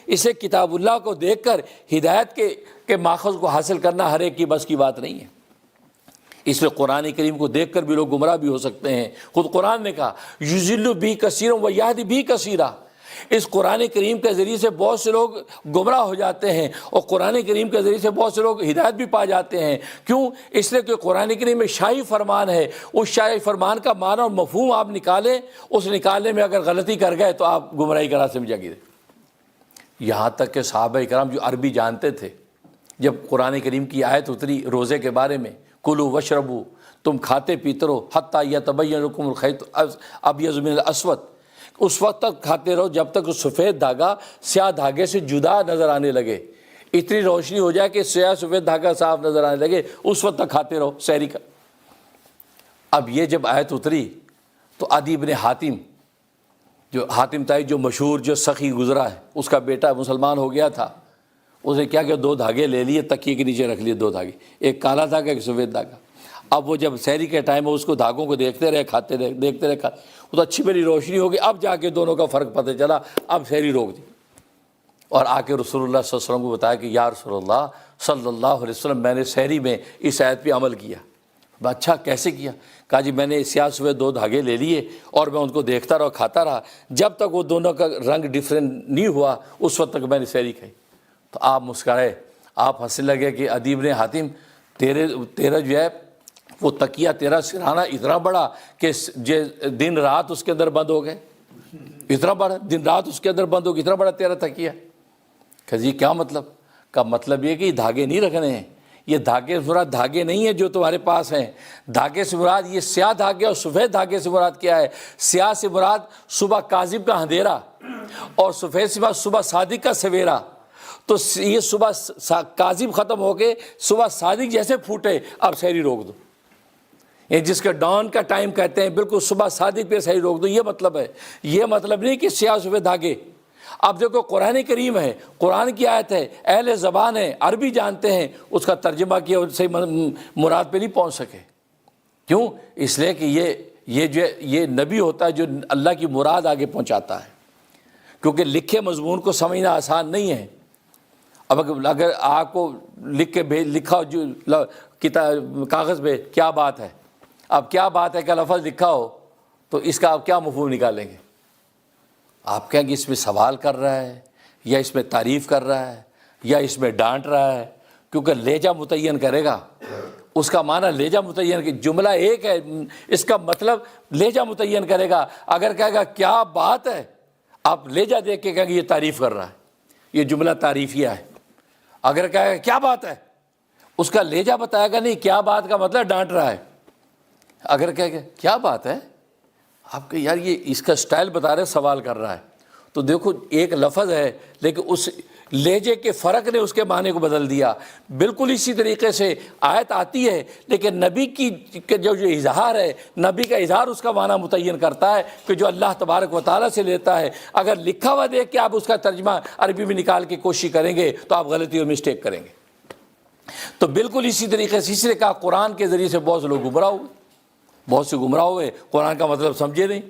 اسے کتاب اللہ کو دیکھ کر ہدایت کے ماخذ کو حاصل کرنا ہر ایک کی بس کی بات نہیں ہے۔ اس لیے قرآن کریم کو دیکھ کر بھی لوگ گمراہ بھی ہو سکتے ہیں۔ خود قرآن نے کہا یضل بھی کثیرا و یہدی بھی کثیرا، اس قرآن کریم کے ذریعے سے بہت سے لوگ گمراہ ہو جاتے ہیں اور قرآن کریم کے ذریعے سے بہت سے لوگ ہدایت بھی پا جاتے ہیں۔ کیوں؟ اس لیے کہ قرآن کریم میں شاہی فرمان ہے، اس شاہی فرمان کا معنی اور مفہوم آپ نکالیں، اس نکالنے میں اگر غلطی کر گئے تو آپ گمراہی کا راستے میں جا گرے۔ یہاں تک کہ صحابہ کرام جو عربی جانتے تھے، جب قرآن کریم کی آیت اتری روزے کے بارے میں، کلوا واشربوا، تم کھاتے پیتے رہو حتی یتبین لکم الخیط الابیض من الاسود، اس وقت تک کھاتے رہو جب تک سفید دھاگا سیاہ دھاگے سے جدا نظر آنے لگے، اتنی روشنی ہو جائے کہ سیاہ سفید دھاگا صاف نظر آنے لگے، اس وقت تک کھاتے رہو سحری کا۔ اب یہ جب آیت اتری تو عدی بن حاتم، جو حاتم تائی جو مشہور جو سخی گزرا ہے، اس کا بیٹا مسلمان ہو گیا تھا، اس نے کیا کہ 2 دھاگے لے لیے، تکیے کے نیچے رکھ لیے 2 دھاگے، ایک کالا دھاگا ایک سفید دھاگا۔ اب وہ جب سحری کے ٹائم میں اس کو دھاگوں کو دیکھتے رہے، کھاتے رہے، دیکھتے رہے، وہ تو اچھی بڑی روشنی ہوگی، اب جا کے دونوں کا فرق پتہ چلا، اب سحری روک دی اور آ کے رسول اللہ صلی اللہ علیہ وسلم کو بتایا کہ یا رسول اللہ صلی اللہ علیہ وسلم، میں نے سحری میں اس آیت پہ عمل کیا۔ اچھا کیسے کیا؟ کہا جی میں نے سیاہ سفید 2 دھاگے لے لیے اور میں ان کو دیکھتا رہا، کھاتا رہا، جب تک وہ دونوں کا رنگ ڈفرینٹ نہیں ہوا اس وقت تک میں نے سحری کھائی۔ تو آپ مسکرائے، آپ ہنسنے لگے کہ عدی بن حاتم، تیرا جو ہے وہ تکیہ، تیرا سرہانہ اتنا بڑا کہ دن رات اس کے اندر بند ہو گئے، اتنا بڑا دن رات اس کے اندر بند ہو گیا، اتنا بڑا تیرا تکیہ۔ کہ جی کیا مطلب؟ کا مطلب یہ کہ یہ دھاگے نہیں رکھنے ہیں، یہ دھاگے سے مراد دھاگے نہیں ہیں جو تمہارے پاس ہیں، دھاگے سے مراد یہ سیاہ دھاگے اور سفید دھاگے سے مراد کیا ہے؟ سیاہ سے مراد صبح کاذب کا اندھیرا اور سفید سے مراد صبح صادق کا سویرا۔ تو یہ صبح کاذب ختم ہو کے صبح صادق جیسے پھوٹے، اب سحری روک دو، یہ جس کا ڈان کا ٹائم کہتے ہیں، بالکل صبح صادق پہ سحری روک دو، یہ مطلب ہے۔ یہ مطلب نہیں کہ سیاہ سفید دھاگے۔ اب دیکھو قرآن کریم ہے، قرآن کی آیت ہے، اہل زبان ہے، عربی جانتے ہیں، اس کا ترجمہ کیا اور صحیح مراد پہ نہیں پہنچ سکے۔ کیوں؟ اس لیے کہ یہ نبی ہوتا ہے جو اللہ کی مراد آگے پہنچاتا ہے، کیونکہ لکھے مضمون کو سمجھنا آسان نہیں ہے۔ اب اگر آپ کو لکھا ہو جو کتاب کاغذ پہ کیا بات ہے، اب کیا بات ہے کا لفظ لکھا ہو تو اس کا آپ کیا مفہوم نکالیں گے؟ آپ کہیں گے اس میں سوال کر رہا ہے یا اس میں تعریف کر رہا ہے یا اس میں ڈانٹ رہا ہے، کیونکہ لہجہ متعین کرے گا، اس کا معنی لہجہ متعین، کہ جملہ ایک ہے، اس کا مطلب لہجہ متعین کرے گا۔ اگر کہے گا کیا بات ہے، آپ لہجہ دیکھ کے کہیں گے یہ تعریف کر رہا ہے، یہ جملہ تعریفیہ ہے۔ اگر کہے گا کیا بات ہے، اس کا لہجہ بتائے گا نہیں، کیا بات کا مطلب ڈانٹ رہا ہے۔ اگر کہے گا کیا بات ہے، آپ کہ یار یہ اس کا سٹائل بتا رہے، سوال کر رہا ہے، تو دیکھو ایک لفظ ہے لیکن اس لہجے کے فرق نے اس کے معنی کو بدل دیا۔ بالکل اسی طریقے سے آیت آتی ہے لیکن نبی کی جو اظہار ہے، نبی کا اظہار اس کا معنی متعین کرتا ہے کہ جو اللہ تبارک و تعالیٰ سے لیتا ہے۔ اگر لکھا ہوا دیکھ کے آپ اس کا ترجمہ عربی میں نکال کے کوشش کریں گے تو آپ غلطی اور مسٹیک کریں گے۔ تو بالکل اسی طریقے سے اس نے کہا قرآن کے ذریعے سے بہت سے لوگ گمراہ ہوئے، بہت سے گمراہ ہوئے، قرآن کا مطلب سمجھے نہیں۔